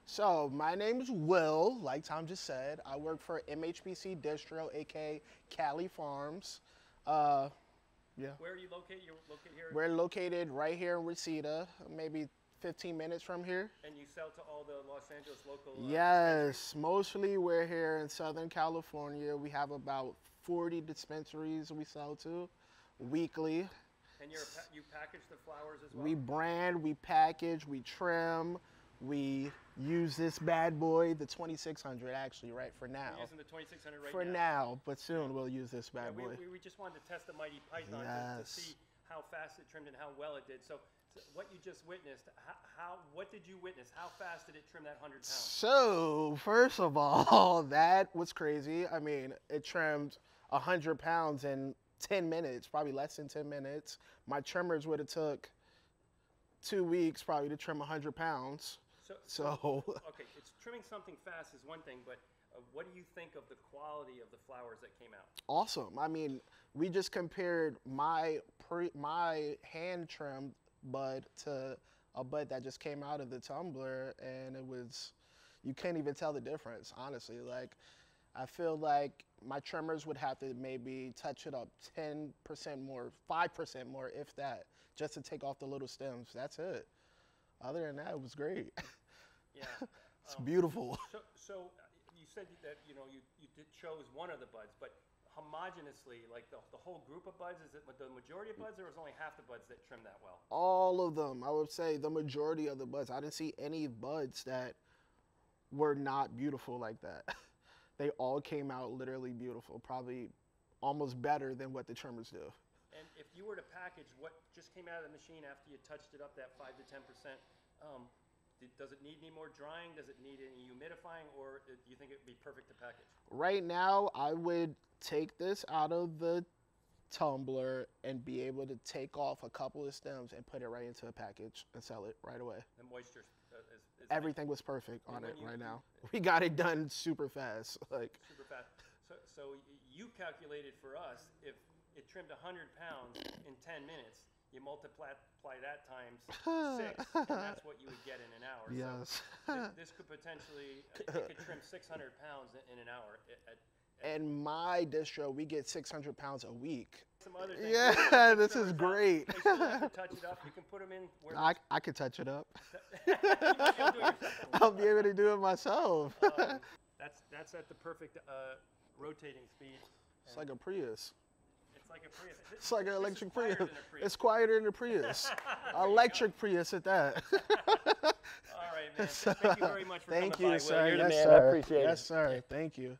So my name is Will, like Tom just said. I work for MHPC Distro, aka Cali Farms. Yeah. Where are you located? You're located here? We're located right here in Reseda, maybe 15 minutes from here. And you sell to all the Los Angeles local Yes, mostly we're here in Southern California. We have about 40 dispensaries we sell to weekly. And you package the flowers as well? We brand, we package, we trim, we use this bad boy, the 2600 actually, right, for now. We're using the 2600 right for now, but soon we'll use this bad boy. We just wanted to test the mighty python to see how fast it trimmed and how well it did. So what you just witnessed, what did you witness? How fast did it trim that 100 pounds? So first of all, that was crazy. I mean, it trimmed 100 pounds in 10 minutes, probably less than 10 minutes. My trimmers would have took 2 weeks probably to trim 100 pounds. So okay, it's trimming something fast is one thing, but what do you think of the quality of the flowers that came out? Awesome. I mean, we just compared my hand trimmed bud to a bud that just came out of the tumbler, and it was, you can't even tell the difference, honestly. Like, I feel like my trimmers would have to maybe touch it up 10% more, 5% more, if that, just to take off the little stems. That's it. Other than that, it was great. Yeah. It's beautiful. So you said that, you chose one of the buds, but homogenously, like the whole group of buds, is it the majority of buds, or was only half the buds that trimmed that well? All of them. I would say the majority of the buds. I didn't see any buds that were not beautiful like that. They all came out literally beautiful, probably almost better than what the trimmers do. And if you were to package what just came out of the machine after you touched it up that 5 to 10%, does it need any more drying? Does it need any humidifying, or do you think it would be perfect to package? Right now, I would take this out of the tumbler and be able to take off a couple of stems and put it right into a package and sell it right away. The moisture is everything was perfect on it right now. We got it done super fast. Super fast. So you calculated for us, if it trimmed 100 pounds in 10 minutes, you multiply that times 6, and that's what you would get in an hour. Yes. So this could potentially, it could trim 600 pounds in an hour. In my distro, we get 600 pounds a week. Some other things. Yeah, this is great. You still have to touch it up. You can put them in where I could touch it up. You might be able to do it yourself. I'll be able to do it myself. That's at the perfect rotating speed. It's like a Prius. It's like a Prius. It's like an electric Prius. Prius. It's quieter than a Prius. Electric Prius at that. All right, man. Thank you very much for coming by. Thank you, sir. You're the Yes, man. sir. I appreciate it. Yes, sir. Thank you.